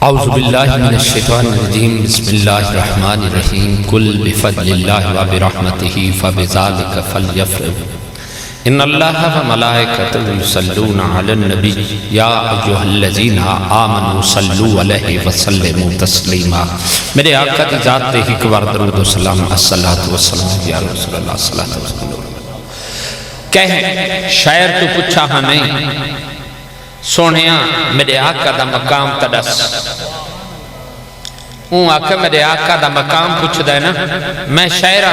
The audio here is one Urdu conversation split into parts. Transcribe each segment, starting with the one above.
اعوذ باللہ من الشیطان الرجیم بسم اللہ الرحمن الرحیم قل بفضل اللہ وبرحمتہ فبذلک فلیفرحوا ان اللہ وملائکتہ یصلون علی النبی یا ایھا الذین آمنوا صلوا علیہ وسلموا تسلیما۔ میرے آقا کی ذات پہ ایک بار درود و سلام، الصلاۃ والسلام یا رسول اللہ صلی اللہ علیہ وسلم۔ کہہ شاعر تو پوچھا ہمیں سونیاں میرے آقا دا مقام تدس، اون آقا میرے آقا دا مقام پوچھ دے نا، میں شاعرہ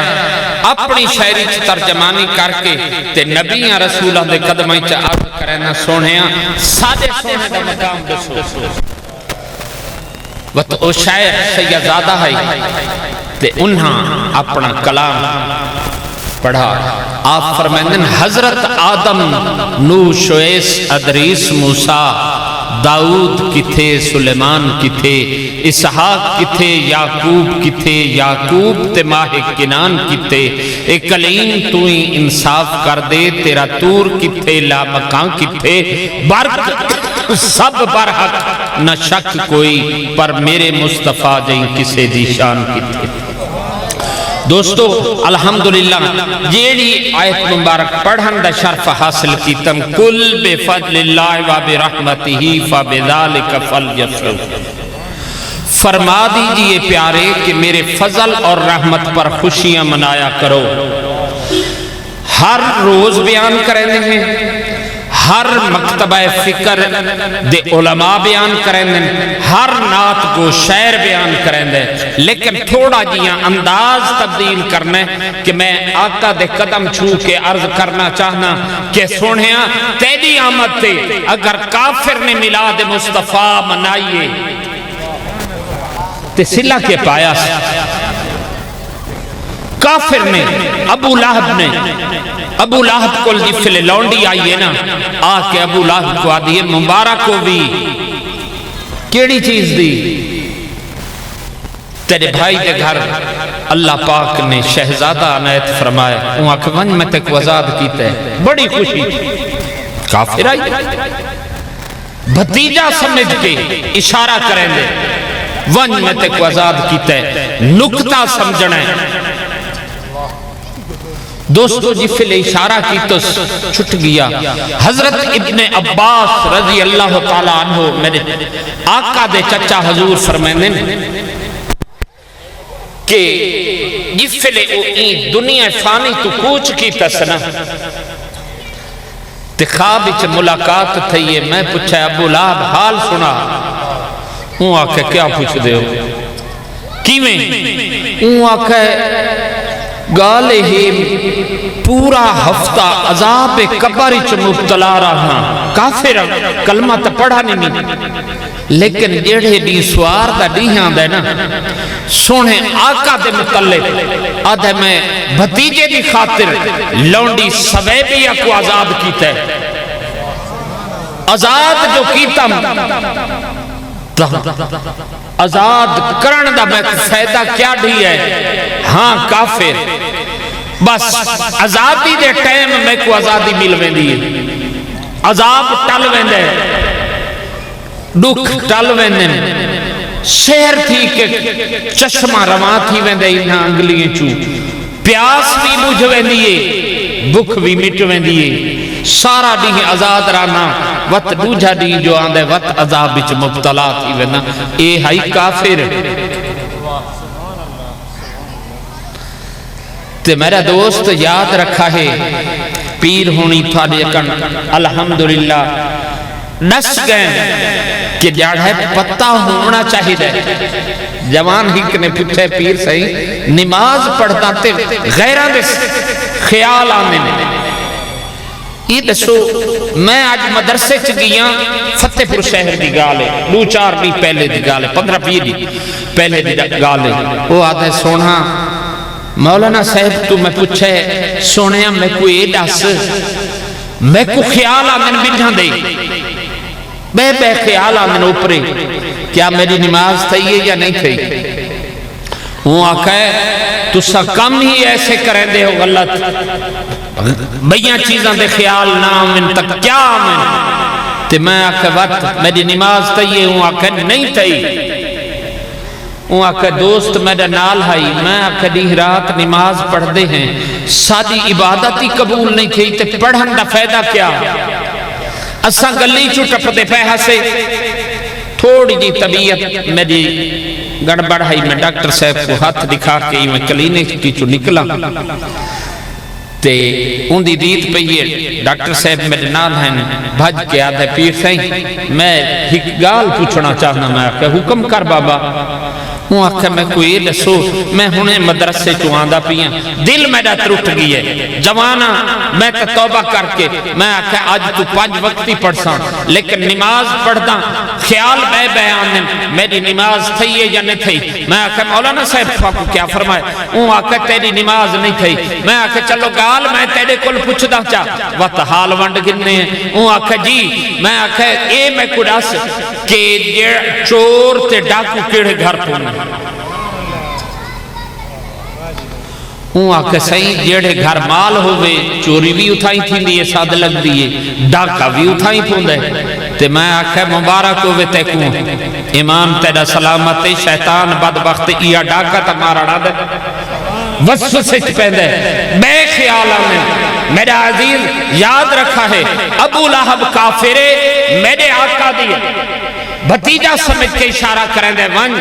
اپنی شاعری چ ترجمانی کر کے تے نبیاں رسولہ دے قدمائی چ عرض کرے نا سونیاں سادے سونے دا مقام دسو۔ وقت او شاعر سیدزادہ ہے تے انہاں اپنا کلام پڑھا۔ آپ فرمائندن حضرت آدم، نوح، شعیب، ادریس، موسیٰ، داؤد کتھے، سلیمان کتھے، اسحاق کتھے، یعقوب کتھے، یعقوب تے ماہ کنان کتھے، اے کلیم تو ہی انصاف کر دے، تیرا تور کتھے، لا مکان کتھے، برق سب برحق نہ شک کوئی، پر میرے مصطفیٰ جائیں کسے دی شان کتھے۔ دوستو الحمدللہ جیڑی آیت مبارک پڑھن دا شرف حاصل کیتم، کل بفضل اللہ وبرحمتہ فبذلک فلیفرحوا۔ فرما دیجئے پیارے کہ میرے فضل اور رحمت پر خوشیاں منایا کرو۔ ہر روز بیان کریں ہیں، ہر مکتبہ فکر دے علماء بیان کریں دیں، ہر نعت کو شعر بیان کریں دیں، لیکن تھوڑا جیاں انداز تبدیل کرنے کہ میں آقا دے قدم چھو کے عرض کرنا چاہنا کہ سنیاں تیری آمد تے اگر کافر نے میلاد مصطفیٰ منائیے تے صلہ کے پایا سے کافر نے، ابو لہب نے، ابو لہب کو جفلے لونڈی آئیے نا، آکے ابو لہب کو آدھیے مبارک کو بھی کیڑی چیز دی؟ تیرے بھائی دے گھر اللہ پاک نے شہزادہ عنایت فرمائے، وہاں کہ ونج میں تک وزاد کیتے ہیں، بڑی خوشی۔ کافر آئی بھتیجہ سمجھ کے اشارہ کریں دے، ونج میں تک وزاد کیتے ہیں، نکتہ سمجھنے۔ دوستو جفلے اشارہ کی تو چھٹ گیا۔ حضرت ابن عباس رضی اللہ تعالیٰ عنہ میرے آقا دے چچا حضور فرمائنے کہ جفلے دنیا فانی تو کوچ کی تسنا تے خواب اچھ ملاقات تھئیے، میں پوچھا ابو لہب حال سنا، ہوں آکے کیا پوچھ دے ہو کیویں؟ ہوں آکے گالے ہی پورا ہفتہ عذاب قبر چ مبتلا رہا، کافر کلمہ تا پڑھا نہیں، لیکن جیڑے دی سوار دا دیہاں دے نا سونے آقا دے متعلق آدھے میں بھتیجے دی خاطر لونڈی سویبیہ کو آزاد کیتا ہے، آزاد جو کیتا آزاد کرن دا میں فائدہ کیا دی ہے؟ ہاں کافر بس آزادی دے ٹائم میں کو آزادی مل ویندی ہے، عذاب ٹل ویندے، دکھ ٹل ویندے، شہر تھی کہ چشمہ رواں تھی ویندے انہاں انگلیاں چو، پیاس بھی بجھ ویندی ہے، بکھ بھی مٹ ویندی ہے، سارا دی آزاد رانا وقت دوجہ دی جو آندے وقت عذاب بچ مبتلا تھی ویندہ، اے ہائی کافر۔ تے میرا دوست یاد رکھا ہے پیر ہونی تھا لیکن الحمدللہ نس گئے کہ جاڑ ہے پتہ ہونا چاہی دے۔ جوان ہی کنے پوچھے پیر صحیح نماز پڑھتا تے غیرہ دے خیال آنے میں یہ دسو میں آج مدرسے چ گیا فتح پور شہر دی گالے دو چار بھی پہلے دی گالے 15-20 دی پہلے دی گالے وہ آدھے سونا مولانا صاحب تو میں پوچھے سونیا میں کوئی ایڈاس میں کو خیال آمن بجھاں دے بے خیال آمن اوپرے کیا میری نماز تھی ہے یا نہیں تھی؟ وہ آقا ہے تو سا کم ہی ایسے کریں دے ہو غلط بیاں چیزاں دے خیال نہ آمن تک کیا آمن تے میں آکھے وقت میری نماز تیئے ہوں آکھے نہیں تئی ہوں آکھے دوست میرے نال ہائی میں آکھے دی رات نماز پڑھ دے ہیں سادی عبادت ہی قبول نہیں تھی تے پڑھن دا فائدہ کیا اساں گلی چو ٹپ دے پہ سے تھوڑی جی طبیعت میری گڑبڑ ہے میں ڈاکٹر صاحب کو ہاتھ دکھا کے میں کلینک کی چو نکلا تے ان دی دیت پہ یہ ڈاکٹر صاحب میرے نال ہیں بھج کے آدھے پیر سہیں میں ایک گال پوچھنا چاہنا میں آکھے حکم کر بابا ہوں آکھے میں کوئی دسو میں ہنے مدرسے چو آندہ پیاں دل میرا ترٹ گئی ہے جوانا میں تے توبہ کر کے میں آکھے آج تو 5 وقتی پڑھساں لیکن نماز پڑھدا خیال بے بیان میری نماز تھی یا نہیں تھی میں آکھے مولانا صاحب کو کیا فرمائے ہوں آکھے تیری نماز نہیں تھی میں آکھے چلو گال میں تیرے کل پوچھ دا چاہ وقت حال ونڈ گرنے ہیں ہوں آکھے جی میں آکھے اے میں کڑاس کہ چور تے ڈاکو کیڑے گھر پونے ہوں آکھے صحیح جیڑے گھر مال ہوئے چوری بھی اٹھائی تھی دیئے ساتھ لگ دیئے ڈاکہ بھی اٹھائی تھوں دے تے میں آکھے مبارک ہوئے تے کوں امام تیرا سلامت شیطان بدبخت ایا ڈاکہ تمہارا ڈا دے وسوسے پہندے بے خیال آنے میرا عزیز یاد رکھا ہے ابو لہب کافرے میرے آقا دیئے بھتیجہ سمجھ کے اشارہ کریں دے ون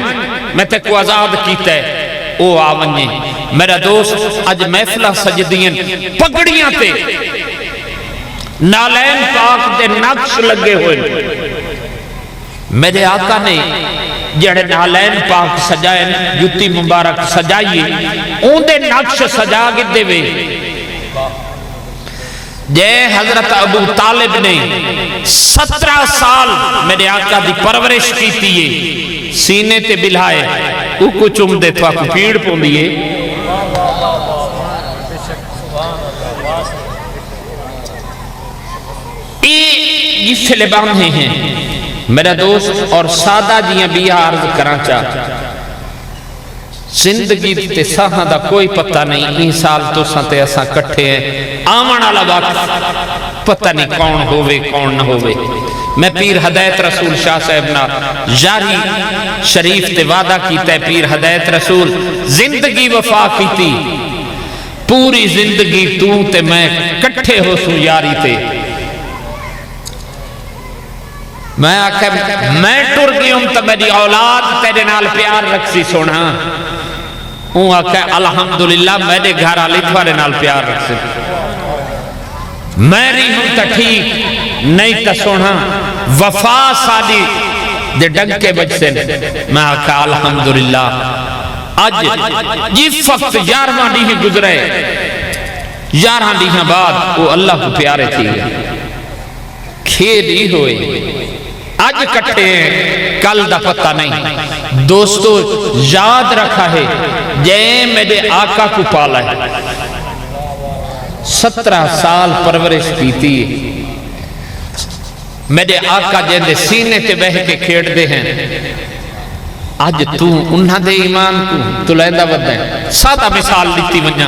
میں تے کو آزاد کیتے او آونجے میرا دوست اج محفلہ سجدین پگڑیاں تے نالین پاک دے نقش لگے ہوئے میرے آقا نے جڑے نالین پاک سجائیں جتی مبارک سجائیے اون دے نقش سجا گدے وے جے حضرت ابو طالب نے 17 سال میرے آقا دی پرورش کی تیئے سینے تے بلھائے او کو چم دے تو آپ پیڑ پون دیئے یہ فلے باندھے ہیں میرا دوست اور سادہ جیاں بھی عرض کرنا چاہ زندگی تے ساہاں دا کوئی پتہ نہیں این سال تو سانتے ایسا کٹھے ہیں آمان آلا وقت پتہ نہیں کون ہوئے کون نہ ہوئے میں پیر ہدایت رسول شاہ صاحب نا جاری شریف تے وعدہ کیتا ہے پیر ہدایت رسول زندگی وفا کیتی پوری زندگی تو تے میں کٹھے ہو سو یاری تے میں آکھے میں ٹر گئی ہوں تو میری اولاد تیرے نال پیار رکھ سی سونا ہوں آکھے الحمدللہ میرے گھر آلی تھوارے نال پیار رکھ سی میری ہوں تا ٹھیک نہیں تا سونا وفا سادی دے ڈنگ کے بج سے میں آکھے الحمدللہ آج جس وقت 11 ڈیہیں گزرے 11 ڈیہیں بعد وہ اللہ کو پیارے تھی کھیل ہی ہوئے آج کٹھے ہیں کل دا پتہ نہیں دوستو یاد رکھا ہے جے میرے آقا کو پالا ہے 17 سال پرورش کی تھی میرے آقا جے دے سینے تے بہ کے کھیڑ دے ہیں آج تو انہاں دے ایمان کو تو لیندہ ود ہے سادہ مثال دیتی ونجا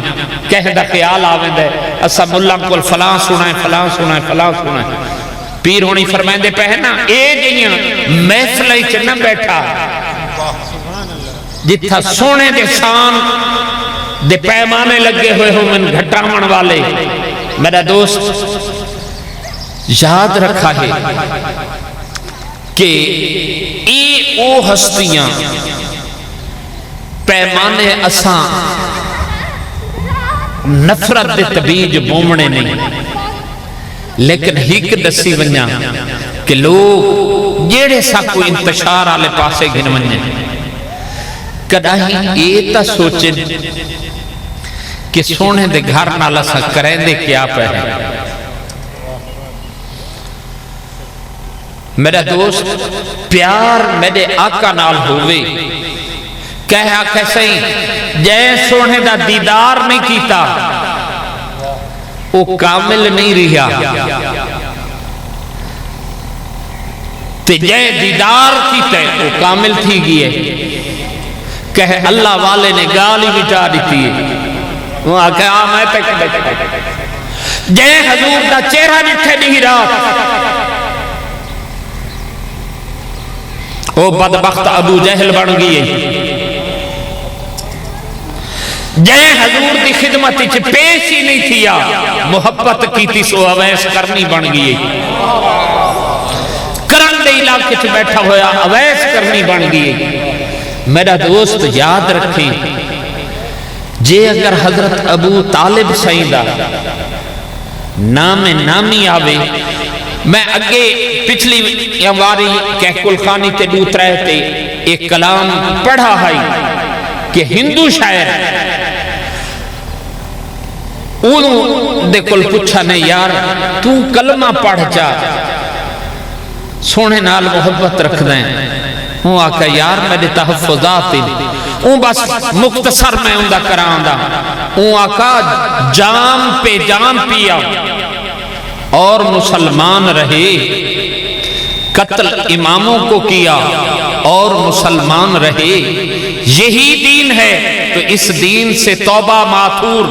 کہہ دا خیال آویں دے اسا ملہ کل فلاں سنائیں فلاں سنائیں فلاں سنائیں پیر ہونی فرمائیں دے پہنا اے جیاں محفلہ چنہ بیٹھا جتھا سونے دے سان دے پیمانے لگے ہوئے ہو من گھٹامن والے میرا دوست یاد رکھا ہے کہ ای او ہستیاں پیمانے اساں نفرت دے طبیج بومنے نہیں لیکن ہیک دسی ونیا کہ لوگ جیڑے سا کوئی انتشار آلے پاسے گھن ونیا کداہی ایتا سوچن کہ سونے دے گھر نالا سا کریں دے کیا پہنے میرا دوست پیار میرے آقا نال ہوئے کہا کیسے جے سونے دا دیدار نہیں کیتا وہ کامل نہیں رہا تے جے دیدار کیتا ہے وہ کامل تھی گئی ہے کہے اللہ والے نے گالی بٹا دیتی ہے وہ آکے میں تک جے حضور دا چہرہ نٹھے نہیں رات وہ بدبخت ابو جہل بن گئی جے حضور دی خدمت چ پیش ہی نہیں تھیا محبت کی سو اویس کرنی بن گئی کرن دے علاقے چ بیٹھا ہویا اویس کرنی بن گئی میرا دوست یاد رکھیں جے اگر حضرت ابو طالب سائیدہ نام نامی آوے میں اگے پچھلی واری کہکل خانی تے دوت رہتے ایک کلام پڑھا ہے کہ ہندو شاعر انہوں دے کل پچھا نے یار تو کلمہ پڑھ جا سونے نال محبت رکھ دیں ہوں آکا یار میرے تحفظات ہوں بس مختصر میں اندہ کران دا ہوں آکا جام پہ جام پیا اور مسلمان رہے قتل اماموں کو کیا اور مسلمان رہے یہی دین ہے تو اس دین سے توبہ ماتور